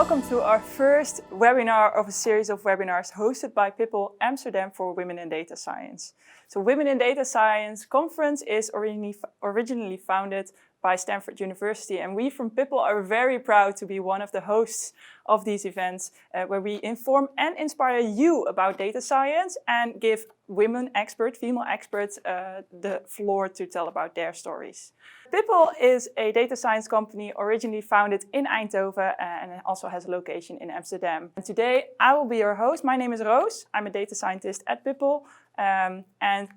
welcome to our first webinar of a series of webinars hosted by Pipple Amsterdam for Women in Data Science. So Women in Data Science conference is originally founded by Stanford University, and we from Pipple are very proud to be one of the hosts of these events where we inform and inspire you about data science and give female experts, the floor to tell about their stories. Pipple is a data science company originally founded in Eindhoven and also has a location in Amsterdam. And today I will be your host. My name is Roos. I'm a data scientist at Pipple, and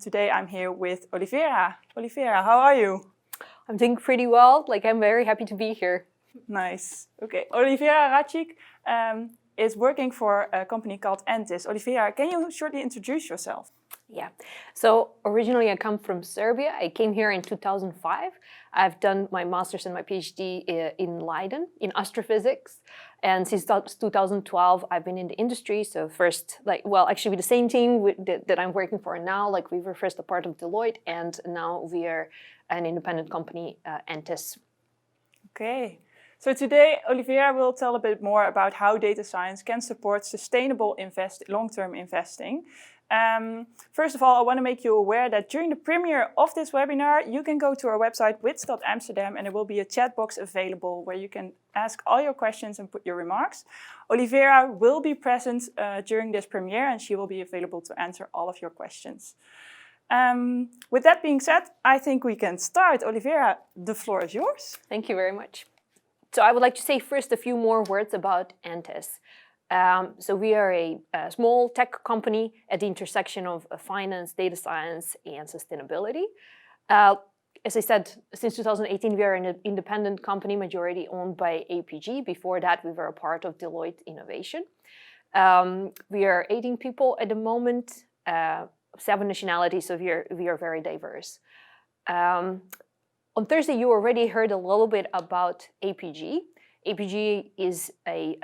today I'm here with Olivera. Olivera, how are you? I'm doing pretty well. I'm very happy to be here. Nice. Okay. Olivera Rakic is working for a company called Entis. Olivera, can you shortly introduce yourself? Yeah. So originally I come from Serbia. I came here in 2005. I've done my master's and my PhD in Leiden in astrophysics. And since 2012, I've been in the industry. So first, actually with the same team that I'm working for now, we were first a part of Deloitte, and now we are an independent company, Entis. Okay. So today, Olivera will tell a bit more about how data science can support sustainable long-term investing. First of all, I want to make you aware that during the premiere of this webinar, you can go to our website, wits.amsterdam, and there will be a chat box available where you can ask all your questions and put your remarks. Olivera will be present during this premiere, and she will be available to answer all of your questions. With that being said, I think we can start. Olivera, the floor is yours. Thank you very much. So I would like to say first a few more words about Entis. So we are a small tech company at the intersection of finance, data science, and sustainability. As I said, since 2018, we are an independent company, majority owned by APG. Before that, we were a part of Deloitte Innovation. We are 18 people at the moment, 7 nationalities, so we are very diverse. On Thursday, you already heard a little bit about APG. APG is a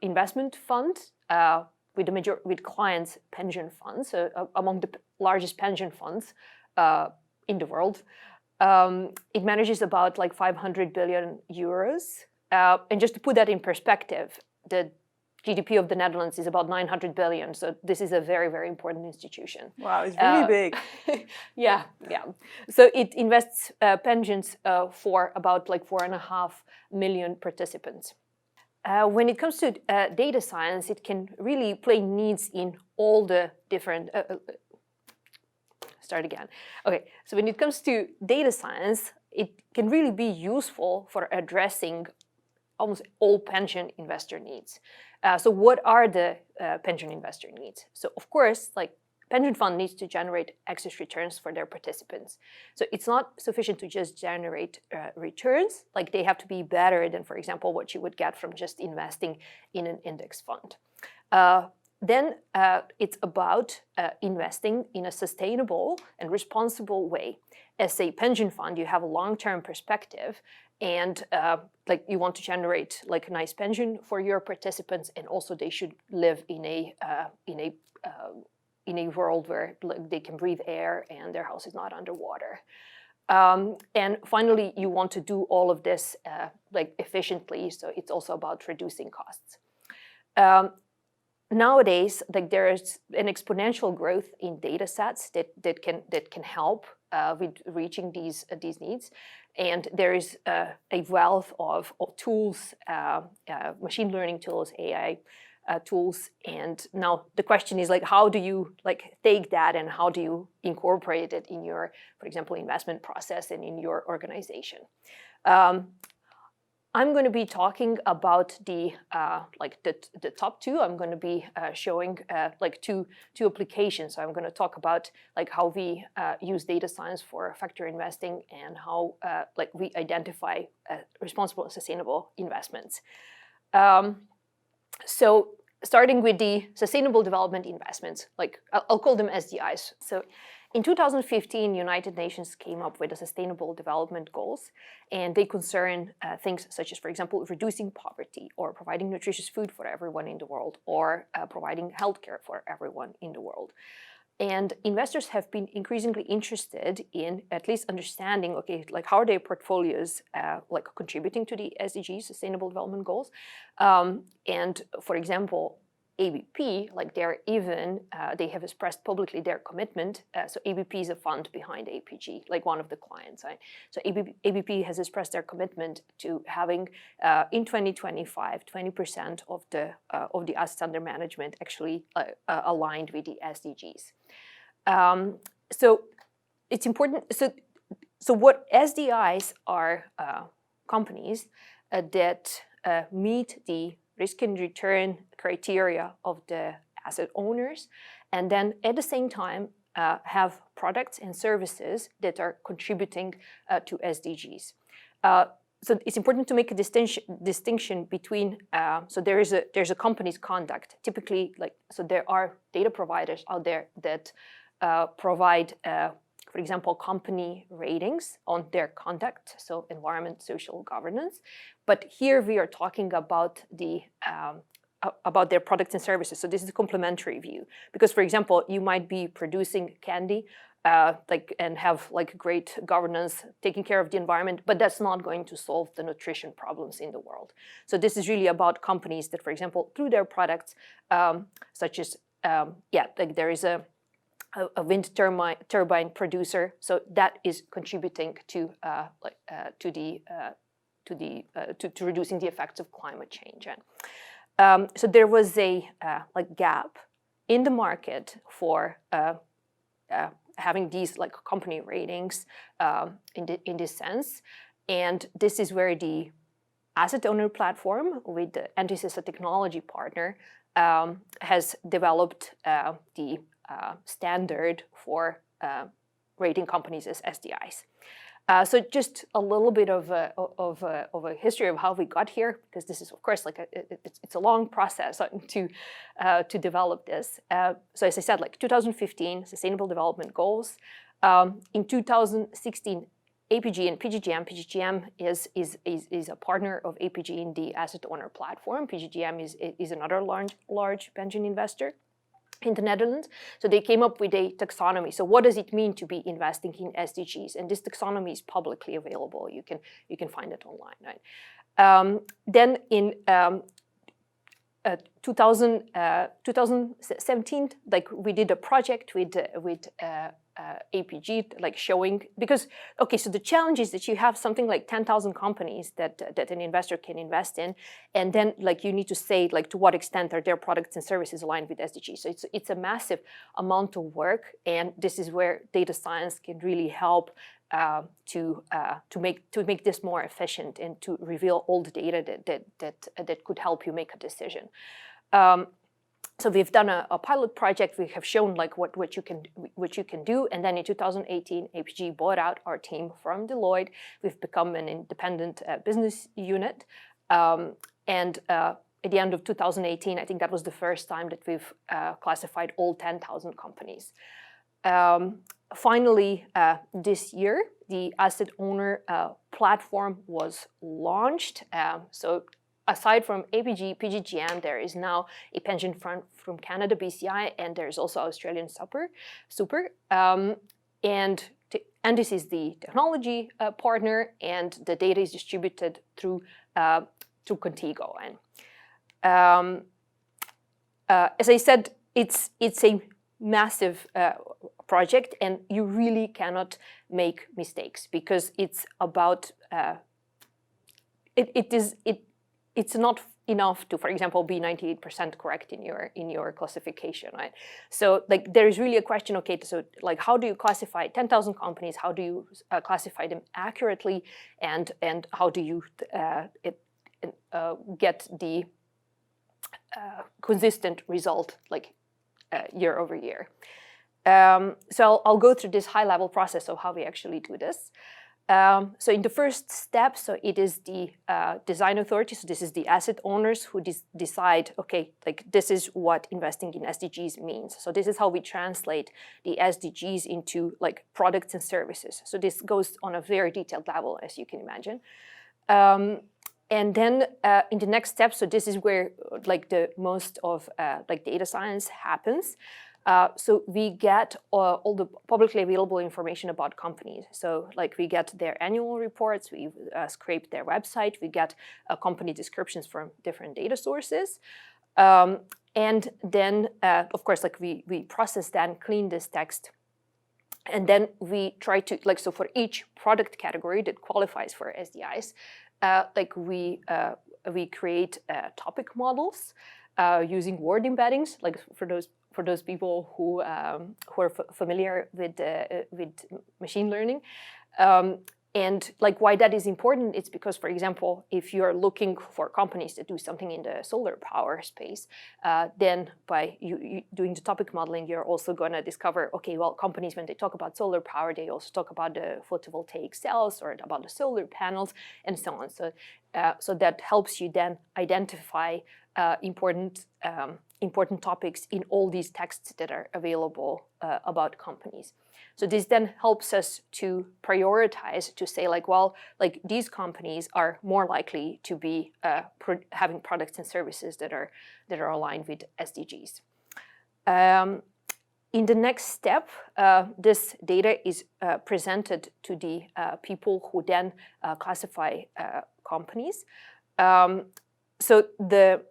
investment fund with clients' pension funds, among the largest pension funds in the world. It manages about 500 billion euros. And just to put that in perspective, the GDP of the Netherlands is about 900 billion. So this is a very, very important institution. Wow, it's really big. Yeah. So it invests pensions for about 4.5 million participants. When it comes to data science, it can really play needs in all the different... Start again. Okay, so when it comes to data science, it can really be useful for addressing almost all pension investor needs. So what are the pension investor needs? So of course, pension fund needs to generate excess returns for their participants. So it's not sufficient to just generate returns. They have to be better than, for example, what you would get from just investing in an index fund. Then it's about investing in a sustainable and responsible way. As a pension fund, you have a long-term perspective, and you want to generate a nice pension for your participants, and also they should live in a world where they can breathe air and their house is not underwater. And finally, you want to do all of this efficiently, so it's also about reducing costs. Nowadays, there is an exponential growth in data sets that can help with reaching these needs. And there is a wealth of tools, machine learning tools, AI tools. And now the question is how do you take that and how do you incorporate it in your, for example, investment process and in your organization? I'm going to be talking about the top two. I'm going to be showing two applications. So I'm going to talk about how we use data science for factor investing and how we identify responsible and sustainable investments. So starting with the sustainable development investments, I'll call them SDIs. So in 2015, United Nations came up with the Sustainable Development Goals, and they concern things such as, for example, reducing poverty or providing nutritious food for everyone in the world or providing healthcare for everyone in the world. And investors have been increasingly interested in at least understanding, okay, like how are their portfolios like contributing to the SDGs, Sustainable Development Goals. And for example, ABP, like they're even, they have expressed publicly their commitment. So ABP is a fund behind APG, like one of the clients, right? So ABP has expressed their commitment to having in 2025, 20% of the assets under management actually aligned with the SDGs. So it's important. So what SDIs are companies that meet the risk and return criteria of the asset owners, and then at the same time have products and services that are contributing to SDGs. So it's important to make a distinction between. So there's a company's conduct. Typically, so there are data providers out there that provide, for example, company ratings on their conduct, so environment, social, governance. But here we are talking about about their products and services. So this is a complementary view, because, for example, you might be producing candy, and have great governance, taking care of the environment, but that's not going to solve the nutrition problems in the world. So this is really about companies that, for example, through their products, such as there is a wind turbine producer, so that is contributing to reducing the effects of climate change. So there was a gap in the market for having these company ratings in this sense, and this is where the asset owner platform with the Entis as a technology partner has developed the standard for rating companies as SDIs. So just a little bit of a history of how we got here, because this is, of course, it's a long process to develop this. So as I said, 2015 Sustainable Development Goals. In 2016, APG and PGGM is a partner of APG in the asset owner platform. PGGM is another large pension investor in the Netherlands. So they came up with a taxonomy. So what does it mean to be investing in SDGs? And this taxonomy is publicly available. You can find it online, right? Then in 2017, we did a project with APG, showing, because, okay, so the challenge is that you have something like 10,000 companies that an investor can invest in, and then you need to say to what extent are their products and services aligned with SDGs. So it's a massive amount of work, and this is where data science can really help to make this more efficient and to reveal all the data that could help you make a decision. So we've done a pilot project. We have shown what you can do, and then in 2018, APG bought out our team from Deloitte. We've become an independent business unit, and at the end of 2018, I think that was the first time that we've classified all 10,000 companies. Finally, this year, the asset owner platform was launched. So aside from APG, PGGM, there is now a pension fund from Canada, BCI, and there's also Australian Super. And this is the technology partner, and the data is distributed through Contigo. And as I said, it's a massive project, and you really cannot make mistakes, because it's about it's not enough to, for example, be 98% correct in your classification, right? So there is really a question. Okay, so how do you classify 10,000 companies? How do you classify them accurately, and how do you get the consistent result year over year? So I'll go through this high-level process of how we actually do this. So in the first step, so it is the design authority. So this is the asset owners who decide, okay, this is what investing in SDGs means. So this is how we translate the SDGs into products and services. So this goes on a very detailed level, as you can imagine. And then in the next step, so this is where the most of data science happens. So we get all the publicly available information about companies. So like we get their annual reports, we scrape their website, we get company descriptions from different data sources. And then, of course, like we process that and clean this text. And then we try to, like, so for each product category that qualifies for SDIs, like we create topic models using word embeddings, like for those people who are familiar with machine learning. And like why that is important, it's because, for example, if you're looking for companies that do something in the solar power space, then by you doing the topic modeling, you're also going to discover, okay, well, companies, when they talk about solar power, they also talk about the photovoltaic cells or about the solar panels and so on. So, so that helps you then identify important topics in all these texts that are available about companies. So this then helps us to prioritize, to say like, well, like these companies are more likely to be having products and services that are aligned with SDGs. In the next step, this data is presented to the people who then classify companies. So the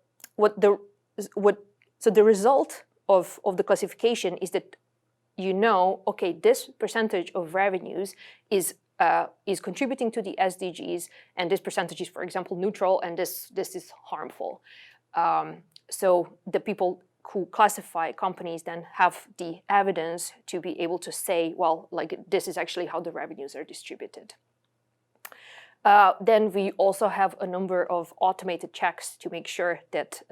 result of the classification is that okay, this percentage of revenues is contributing to the SDGs, and this percentage is, for example, neutral, and this is harmful. So the people who classify companies then have the evidence to be able to say, well, like this is actually how the revenues are distributed. Then we also have a number of automated checks to make sure that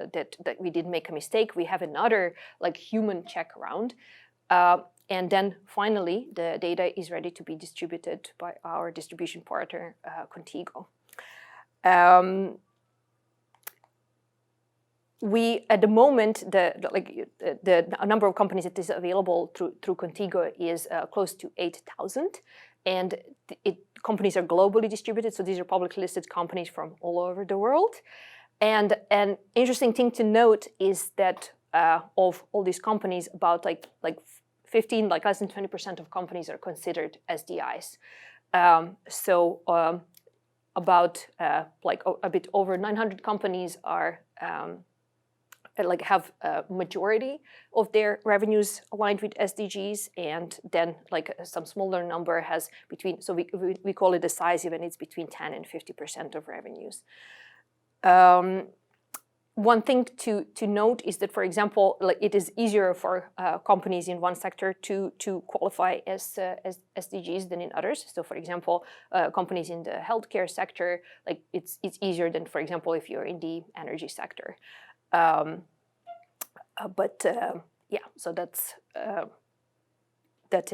we didn't make a mistake. We have another like human check around. And then finally, the data is ready to be distributed by our distribution partner, Contigo. We, at the moment, the number of companies that is available through Contigo is close to 8,000, and companies are globally distributed. So these are publicly listed companies from all over the world. And an interesting thing to note is that of all these companies, about like 15, like less than 20% of companies are considered SDIs. So about like a bit over 900 companies are like have a majority of their revenues aligned with SDGs, and then like some smaller number has between, so we call it decisive, and it's between 10 and 50% of revenues. One thing to note is that, for example, like it is easier for companies in one sector to qualify as SDGs than in others. So, for example, companies in the healthcare sector, like it's easier than, for example, if you're in the energy sector. Yeah, so that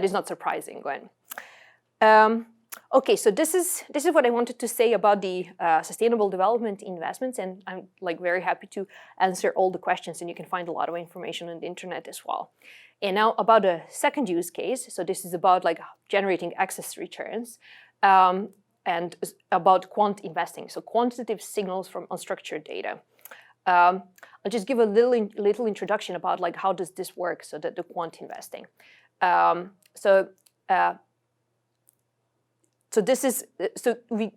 is not surprising, Gwen. Okay, so this is what I wanted to say about the sustainable development investments, and I'm like very happy to answer all the questions, and you can find a lot of information on the internet as well. And now about a second use case. So this is about like generating excess returns, and about quant investing. So quantitative signals from unstructured data. I'll just give a little introduction about like how does this work. So the quant investing. So this is, so we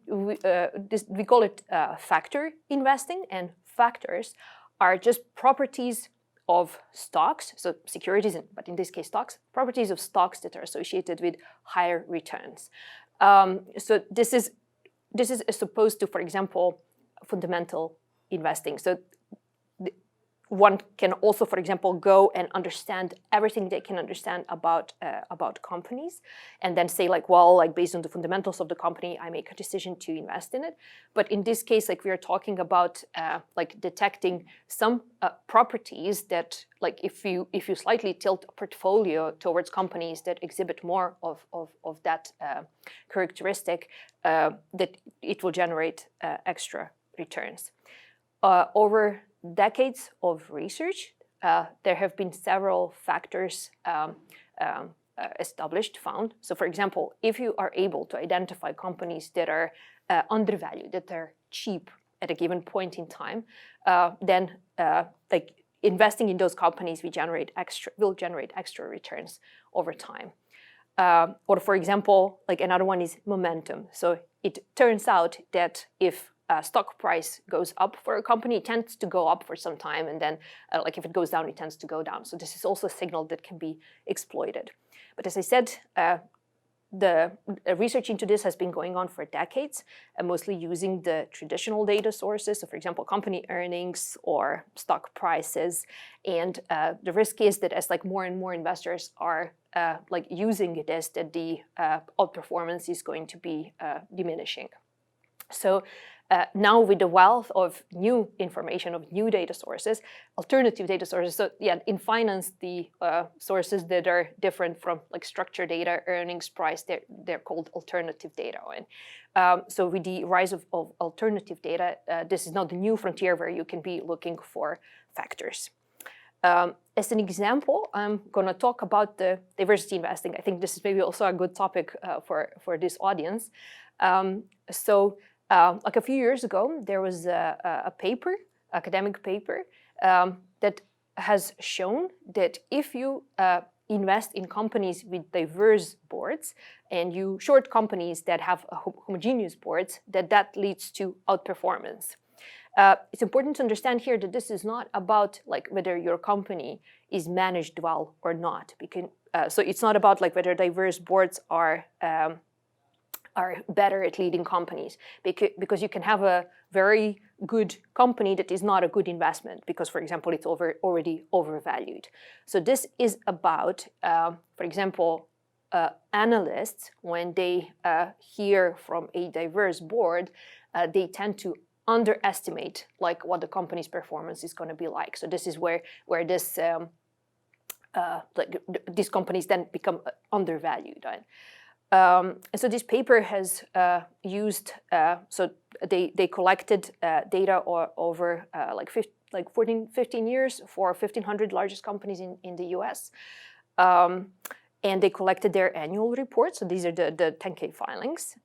call it factor investing, and factors are just properties of stocks, so securities, but in this case stocks, properties of stocks that are associated with higher returns. So this is as opposed to, for example, fundamental investing. So one can also, for example, go and understand everything they can understand about companies, and then say like, well, like based on the fundamentals of the company, I make a decision to invest in it. But in this case, like we are talking about like detecting some properties that, like if you slightly tilt a portfolio towards companies that exhibit more of that characteristic, that it will generate extra returns. Over decades of research, there have been several factors found. So for example, if you are able to identify companies that are undervalued, that are cheap, at a given point in time, then like investing in those companies will generate extra returns over time. Or for example, like another one is momentum. So it turns out that if stock price goes up for a company, it tends to go up for some time, and then like if it goes down, it tends to go down. So this is also a signal that can be exploited. But as I said, the research into this has been going on for decades, mostly using the traditional data sources. So for example, company earnings or stock prices. And the risk is that as like more and more investors are like using this, that the outperformance is going to be diminishing. So now with the wealth of new information, of new data sources, alternative data sources, so yeah, in finance, the sources that are different from like structured data, earnings, price, they're called alternative data. And so with the rise of alternative data, this is now the new frontier where you can be looking for factors. As an example, I'm going to talk about the diversity investing. I think this is maybe also a good topic for this audience. Like a few years ago, there was a paper, academic paper, that has shown that if you invest in companies with diverse boards and you short companies that have homogeneous boards, that leads to outperformance. It's important to understand here that this is not about like whether your company is managed well or not. So it's not about like whether diverse boards are better at leading companies, because you can have a very good company that is not a good investment because, for example, it's already overvalued. So this is about, for example, analysts, when they hear from a diverse board, they tend to underestimate like what the company's performance is going to be like. So this is where this like these companies then become undervalued. Right? So this paper has used, so they collected data over like 15 years for 1,500 largest companies in the US. And they collected their annual reports. So these are the 10K filings.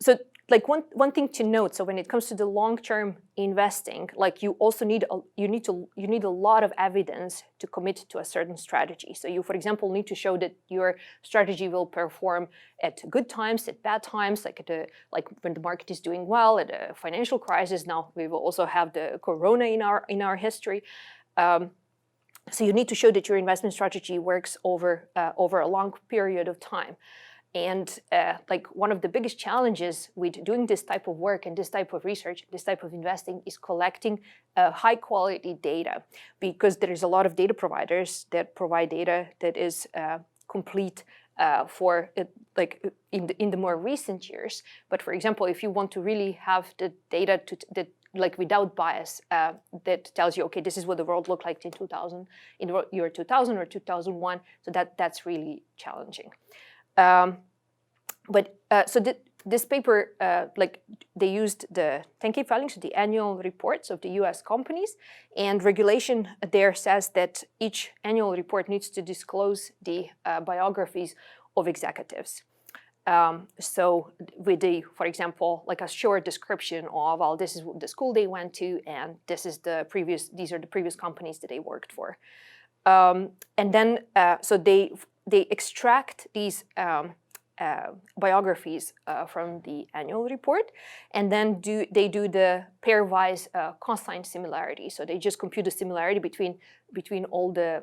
So like one thing to note, so when it comes to the long-term investing, like you also need a lot of evidence to commit to a certain strategy. So you, for example, need to show that your strategy will perform at good times, at bad times, like when the market is doing well, at a financial crisis. Now we will also have the corona in our history. So you need to show that your investment strategy works over a long period of time. And like one of the biggest challenges with doing this type of work and this type of research, this type of investing, is collecting high quality data, because there is a lot of data providers that provide data that is complete for like in the more recent years. But for example, if you want to really have the data that like without bias, that tells you, okay, this is what the world looked like in the year 2000 or 2001. So that's really challenging. This paper, like they used the 10K filings, the annual reports of the US companies, and regulation there says that each annual report needs to disclose the biographies of executives. So with for example, like a short description of, well, this is the school they went to, and these are the previous companies that they worked for. And then, so they extract these biographies from the annual report, and then they do the pairwise coincide similarity. So they just compute the similarity between all the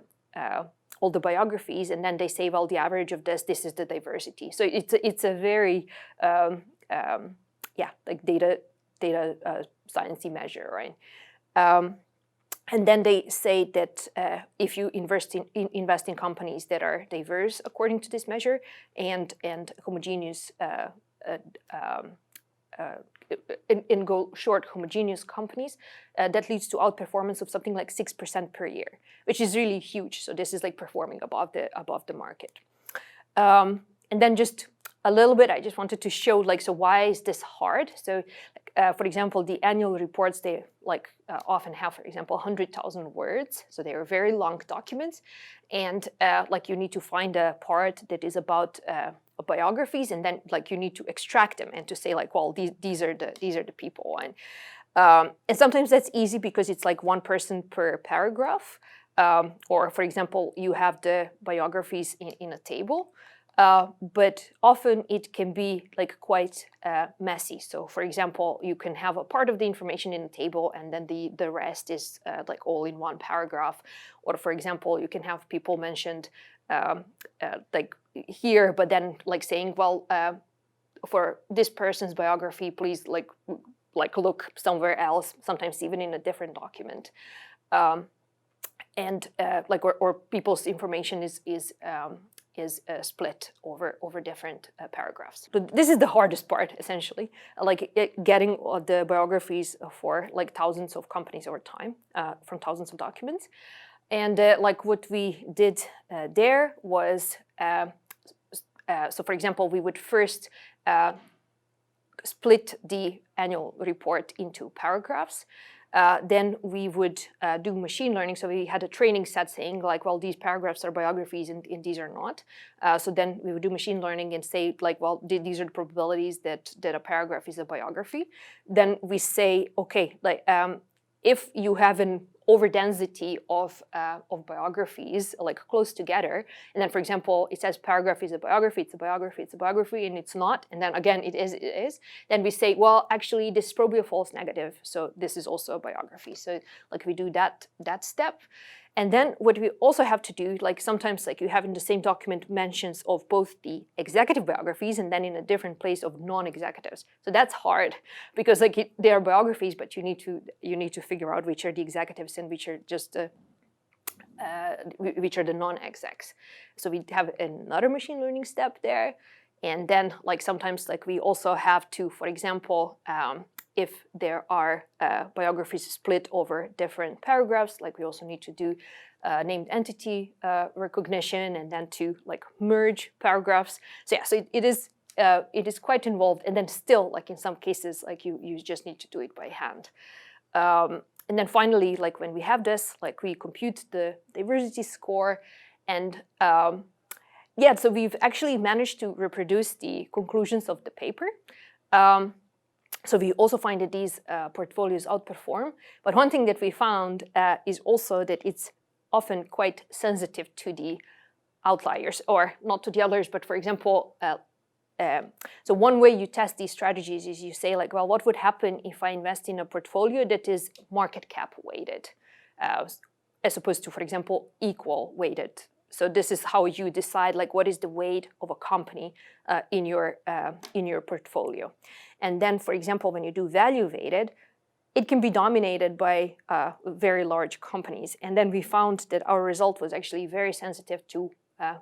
biographies, and then they say, well, the average of this is the diversity. So it's a very like data sciencey measure, right? And then they say that if you invest in companies that are diverse according to this measure and homogeneous, and go short homogeneous companies, that leads to outperformance of something like 6% per year, which is really huge. So this is like performing above the market. And then just a little bit, I just wanted to show like, so why is this hard? So for example, the annual reports, they like often have, for example, 100,000 words. So they are very long documents. And like you need to find a part that is about biographies, and then like you need to extract them and to say like, well, these are the people, and sometimes that's easy because it's like one person per paragraph, or for example, you have the biographies in a table. But often it can be like quite messy. So for example, you can have a part of the information in a table and then the rest is like all in one paragraph. Or for example, you can have people mentioned like here, but then like saying, well, for this person's biography, please like look somewhere else, sometimes even in a different document. And like or people's information is split over different paragraphs. But this is the hardest part, essentially, like getting the biographies for like thousands of companies over time from thousands of documents. And like what we did there was, so for example, we would first split the annual report into paragraphs. Then we would do machine learning. So we had a training set saying like, well, these paragraphs are biographies and these are not. So then we would do machine learning and say like, well, these are the probabilities that a paragraph is a biography. Then we say, okay, like if you have an overdensity of biographies like close together, and then for example it says paragraph is a biography, it's a biography, it's a biography, and it's not, and then again it is, then we say, well, actually this is probably a false negative, so this is also a biography. So like we do that step. And then what we also have to do, like sometimes like you have in the same document mentions of both the executive biographies and then in a different place of non-executives. So that's hard because like they are biographies, but you need to figure out which are the executives and which are just which are the non-execs. So we have another machine learning step there. And then like sometimes like we also have to, for example, if there are biographies split over different paragraphs, like we also need to do named entity recognition and then to like merge paragraphs. So yeah, so it is quite involved. And then still, like in some cases, like you just need to do it by hand. And then finally, like when we have this, like we compute the diversity score, and yeah, so we've actually managed to reproduce the conclusions of the paper. So we also find that these portfolios outperform. But one thing that we found is also that it's often quite sensitive to the outliers, or not to the others, but for example, so one way you test these strategies is you say like, well, what would happen if I invest in a portfolio that is market cap weighted, as opposed to, for example, equal weighted. So this is how you decide like what is the weight of a company in your portfolio. And then, for example, when you do value weighted, it can be dominated by very large companies. And then we found that our result was actually very sensitive to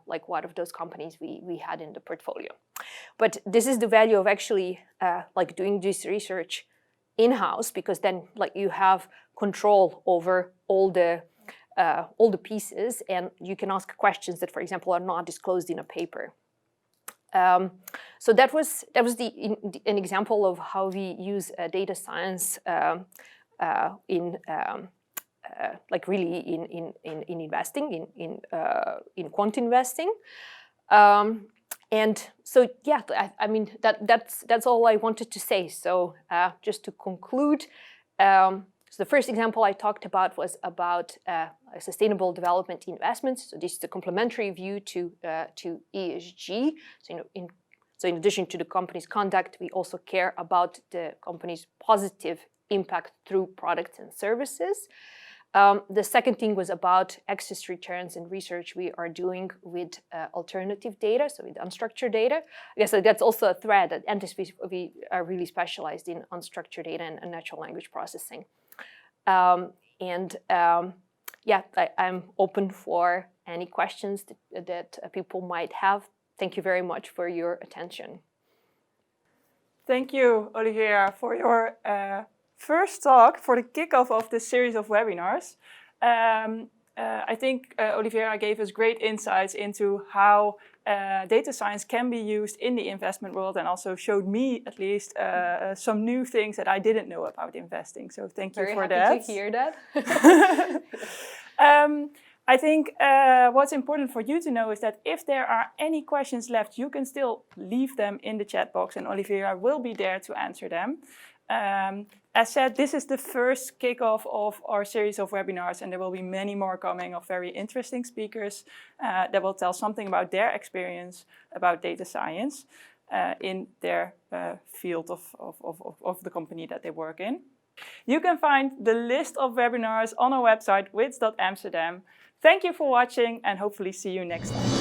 like one of those companies we had in the portfolio. But this is the value of actually like doing this research in-house, because then like you have control over all the pieces, and you can ask questions that, for example, are not disclosed in a paper. So that was an example of how we use data science in like really in investing, in quant investing. And so yeah, I mean that's all I wanted to say. So just to conclude. So the first example I talked about was about sustainable development investments. So this is the complementary view to ESG. So in addition to the company's conduct, we also care about the company's positive impact through products and services. The second thing was about excess returns and research we are doing with alternative data, so with unstructured data. I guess that's also a thread. At Entis, we are really specialized in unstructured data and natural language processing. Yeah, I'm open for any questions that people might have. Thank you very much for your attention. Thank you, Olivera, for your first talk, for the kickoff of this series of webinars. I think Olivera gave us great insights into how data science can be used in the investment world, and also showed me, at least, some new things that I didn't know about investing. So thank you for that. Very happy to hear that. I think what's important for you to know is that if there are any questions left, you can still leave them in the chat box and Olivera will be there to answer them. As said, this is the first kickoff of our series of webinars, and there will be many more coming of very interesting speakers that will tell something about their experience about data science in their field of the company that they work in. You can find the list of webinars on our website, wits.amsterdam. Thank you for watching and hopefully see you next time.